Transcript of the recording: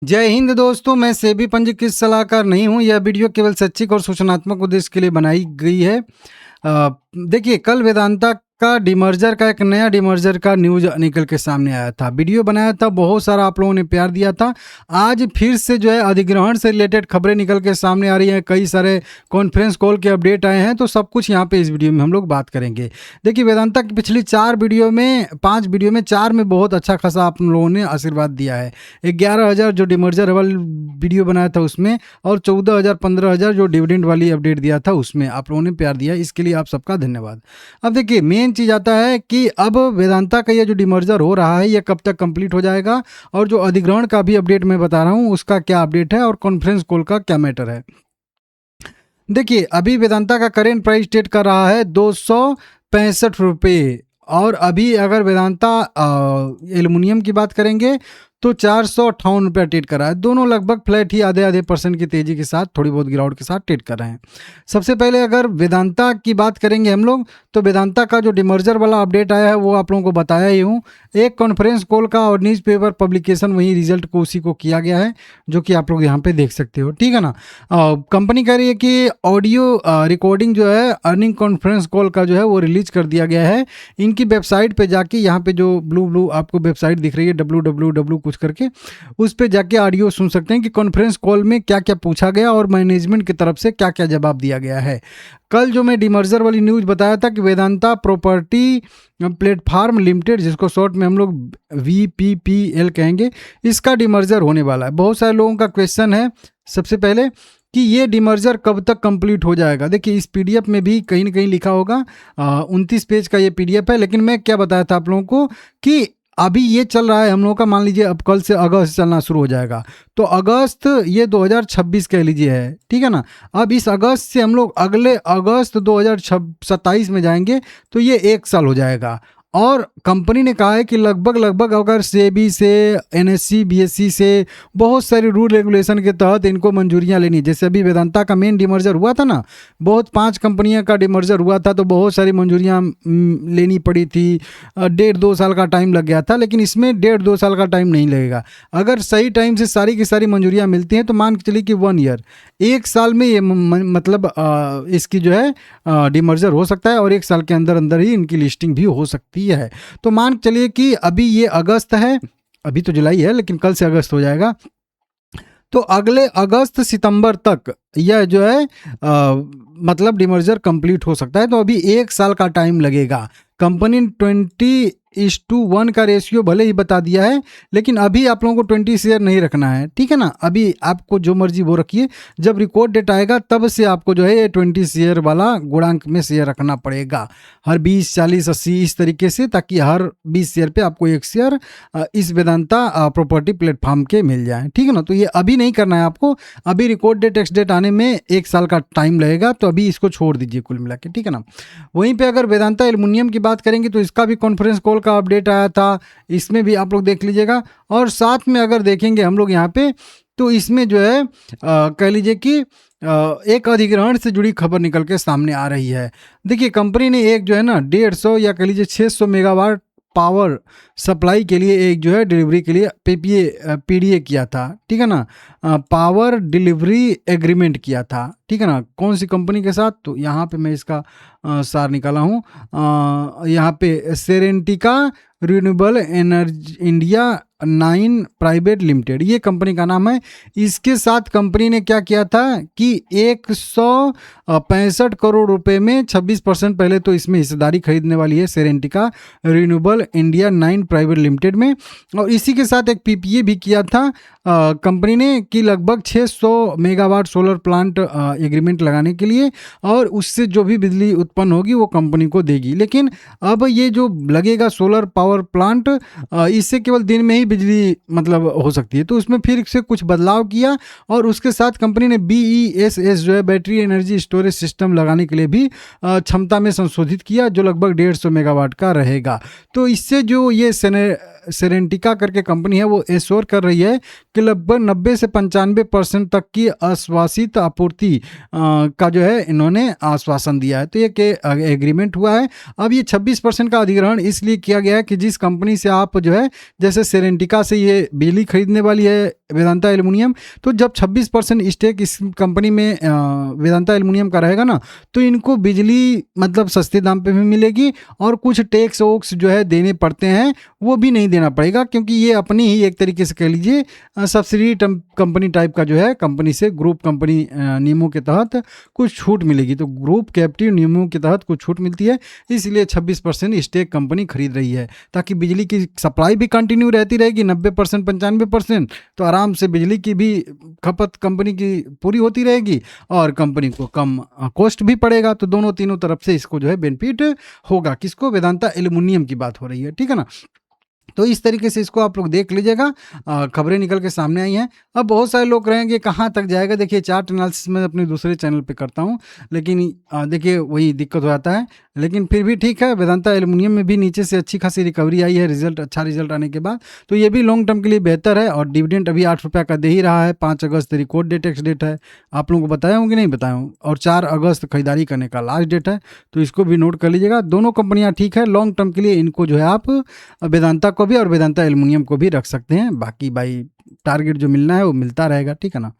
जय हिंद दोस्तों, मैं सेबी पंजीकृत सलाहकार नहीं हूं। यह वीडियो केवल शैक्षिक और सूचनात्मक उद्देश्य के लिए बनाई गई है। देखिए, कल वेदांता का डिमर्जर का एक नया डिमर्जर का न्यूज निकल के सामने आया था। वीडियो बनाया था, बहुत सारा आप लोगों ने प्यार दिया था। आज फिर से जो है अधिग्रहण से रिलेटेड खबरें निकल के सामने आ रही हैं। कई सारे कॉन्फ्रेंस कॉल के अपडेट आए हैं, तो सब कुछ यहाँ पे इस वीडियो में हम लोग बात करेंगे। देखिए, वेदांता की पिछली 5 वीडियो में 4 में बहुत अच्छा खासा आप लोगों ने आशीर्वाद दिया है। 11,000 जो डिमर्जर वाली वीडियो बनाया था उसमें, और 14,000 15,000 जो डिविडेंड वाली अपडेट दिया था उसमें आप लोगों ने प्यार दिया। इसके लिए आप सबका धन्यवाद। अब देखिए, मेन चीज आता है कि अब वेदांता का ये जो डिमर्जर हो रहा है ये कब तक कंप्लीट हो जाएगा, और जो अधिग्रहण का भी अपडेट मैं बता रहा हूं उसका क्या अपडेट है, और कॉन्फ्रेंस कॉल का क्या मैटर है। देखिए, अभी वेदांता का करेंट प्राइस ट्रेड कर रहा है 265 रुपये, और अभी अगर वेदांता एल्युमिनियम की बात करेंगे तो 458 रुपया ट्रेड कर रहा है। दोनों लगभग फ्लैट ही आधे आधे % की तेजी के साथ, थोड़ी बहुत गिरावट के साथ ट्रेड कर रहे हैं। सबसे पहले अगर वेदांता की बात करेंगे हम लोग, तो वेदांता का जो डिमर्जर वाला अपडेट आया है वो आप लोगों को बताया ही हूँ। एक कॉन्फ्रेंस कॉल का और न्यूज़पेपर पब्लिकेशन वही रिजल्ट को उसी को किया गया है, जो कि आप लोग यहाँ पे देख सकते हो। ठीक है ना। कंपनी कह रही है कि ऑडियो रिकॉर्डिंग जो है अर्निंग कॉन्फ्रेंस कॉल का जो है वो रिलीज कर दिया गया है। इनकी वेबसाइट पे जाके, यहाँ पे जो ब्लू आपको वेबसाइट दिख रही है www कुछ करके, उस पे जाके ऑडियो सुन सकते हैं कि कॉन्फ्रेंस कॉल में क्या क्या पूछा गया और मैनेजमेंट की तरफ से क्या क्या जवाब दिया गया है। कल जो मैं डिमर्जर वाली न्यूज़ बताया था कि वेदांता प्रॉपर्टी प्लेटफॉर्म लिमिटेड, जिसको शॉर्ट में हम लोग VPPL कहेंगे, इसका डिमर्जर होने वाला है। बहुत सारे लोगों का क्वेश्चन है सबसे पहले कि ये डिमर्जर कब तक कंप्लीट हो जाएगा। देखिए, इस PDF में भी कहीं ना कहीं लिखा होगा, 29 पेज का ये PDF है। लेकिन मैं क्या बताया था आप लोगों को कि अभी ये चल रहा है हम लोगों का, मान लीजिए अब कल से अगस्त चलना शुरू हो जाएगा, तो अगस्त ये 2026 कह लीजिए है। ठीक है ना। अब इस अगस्त से हम लोग अगले अगस्त 2027 में जाएंगे, तो ये 1 साल हो जाएगा। और कंपनी ने कहा है कि लगभग अगर सेबी से, NSE BSE से, बहुत सारे रूल रेगुलेशन के तहत इनको मंजूरियां लेनी। जैसे अभी वेदांता का मेन डिमर्जर हुआ था ना, बहुत 5 कंपनियां का डिमर्जर हुआ था, तो बहुत सारी मंजूरियां लेनी पड़ी थी। 1.5-2 साल का टाइम लग गया था, लेकिन इसमें 1.5-2 साल का टाइम नहीं लगेगा। अगर सही टाइम से सारी की सारी मंजूरियां मिलती हैं तो मान के चलिए कि 1 ईयर, 1 साल में ये मतलब इसकी जो है डिमर्जर हो सकता है, और 1 साल के अंदर अंदर ही इनकी लिस्टिंग भी हो सकती है। तो मान चलिए कि अभी ये अगस्त है, अभी तो जुलाई है लेकिन कल से अगस्त हो जाएगा, तो अगले अगस्त सितंबर तक यह जो है मतलब डिमर्जर कंप्लीट हो सकता है। तो अभी 1 साल का टाइम लगेगा। कंपनी 20:1 का रेशियो भले ही बता दिया है, लेकिन अभी आप लोगों को 20 शेयर नहीं रखना है। ठीक है ना। अभी आपको जो मर्जी वो रखिए, जब रिकॉर्ड डेट आएगा तब से आपको जो है ये 20 शेयर वाला गुणांक में शेयर रखना पड़ेगा, हर 20, 40, 80 इस तरीके से, ताकि हर 20 शेयर पे आपको 1 शेयर इस वेदांता प्रॉपर्टी प्लेटफॉर्म के मिल जाए। ठीक है ना। तो ये अभी नहीं करना है आपको, अभी रिकॉर्ड डेट एक्स डेट आने में 1 साल का टाइम लगेगा, तो अभी इसको छोड़ दीजिए कुल मिला के। ठीक है ना। वहीं पे अगर वेदांता एल्युमिनियम की बात करेंगे तो इसका भी कॉन्फ्रेंस कॉल का अपडेट आया था, इसमें भी आप लोग देख लीजिएगा। और साथ में अगर देखेंगे हम लोग यहाँ पे, तो इसमें जो है कह लीजिए कि एक अधिग्रहण से जुड़ी खबर निकल के सामने आ रही है। देखिए, कंपनी ने एक जो है ना 150 या कह लीजिए 600 मेगावाट पावर सप्लाई के लिए एक जो है डिलीवरी के लिए PDA किया था। ठीक है ना। पावर डिलीवरी एग्रीमेंट किया था। ठीक है ना। कौन सी कंपनी के साथ, तो यहाँ पे मैं इसका सार निकाला हूँ। यहाँ पे Serentica renewable energy India 9 private limited, ये कंपनी का नाम है। इसके साथ कंपनी ने क्या किया था कि 165 करोड़ रुपए में 26% पहले तो इसमें हिस्सेदारी खरीदने वाली है Serentica renewable India 9 private limited में। और इसी के साथ एक PPA भी किया था कंपनी ने कि लगभग 600 मेगावाट सोलर प्लांट एग्रीमेंट लगाने के लिए, और उससे जो भी बिजली उत्पन्न होगी वो कंपनी को देगी। लेकिन अब ये जो लगेगा सोलर पावर प्लांट, इससे केवल दिन में ही बिजली मतलब हो सकती है, तो उसमें फिर से कुछ बदलाव किया। और उसके साथ कंपनी ने BESS जो है बैटरी एनर्जी स्टोरेज सिस्टम लगाने के लिए भी क्षमता में संशोधित किया, जो लगभग 150 मेगावाट का रहेगा। तो इससे जो ये सेरेंटिका करके कंपनी है वो एश्योर कर रही है कि लगभग 90 से 95% तक की आश्वासित आपूर्ति का जो है इन्होंने आश्वासन दिया है। तो ये एग्रीमेंट हुआ है। अब ये 26% का अधिग्रहण इसलिए किया गया है कि जिस कंपनी से आप जो है, जैसे सेरेंटिका से ये बिजली खरीदने वाली है वेदांता एल्युमिनियम। तो जब 26% स्टेक इस कंपनी में वेदांता एल्युमिनियम का रहेगा ना, तो इनको बिजली मतलब सस्ते दाम पे भी मिलेगी और कुछ टैक्स वोक्स जो है देने पड़ते हैं वो भी नहीं देना पड़ेगा, क्योंकि ये अपनी ही एक तरीके से कह लीजिए सब्सिडी कंपनी टाइप का जो है, कंपनी से ग्रुप कंपनी नियमों के तहत कुछ छूट मिलेगी। तो ग्रुप कैप्टिव नियमों के तहत कुछ छूट मिलती है, इसलिए 26% स्टेक कंपनी खरीद रही है, ताकि बिजली की सप्लाई भी कंटिन्यू रहती रहेगी 90% 95%, तो आराम से बिजली की भी खपत कंपनी की पूरी होती रहेगी और कंपनी को कम कॉस्ट भी पड़ेगा। तो दोनों तीनों तरफ से इसको जो है बेनिफिट होगा। किसको? वेदांता एल्युमिनियम की बात हो रही है, ठीक है ना। तो इस तरीके से इसको आप लोग देख लीजिएगा, खबरें निकल के सामने आई हैं। अब बहुत सारे लोग रहेंगे कहाँ तक जाएगा, देखिए चार्ट एनालिसिस मैं अपने दूसरे चैनल पे करता हूँ, लेकिन देखिए वही दिक्कत हो जाता है, लेकिन फिर भी ठीक है। वेदांता एल्युमिनियम में भी नीचे से अच्छी खासी रिकवरी आई है, अच्छा रिजल्ट आने के बाद, तो ये भी लॉन्ग टर्म के लिए बेहतर है। और डिविडेंड अभी 8 रुपये का दे ही रहा है। 5 अगस्त रिकॉर्ड डेट एक्स डेट है, आप लोगों को बताया हूँ कि नहीं बताया हूँ, और 4 अगस्त खरीदारी करने का लास्ट डेट है, तो इसको भी नोट कर लीजिएगा। दोनों कंपनियाँ ठीक है, लॉन्ग टर्म के लिए इनको जो है आप वेदांता को भी और वेदांता एल्युमिनियम को भी रख सकते हैं। बाकी भाई टारगेट जो मिलना है वो मिलता रहेगा, ठीक है ना।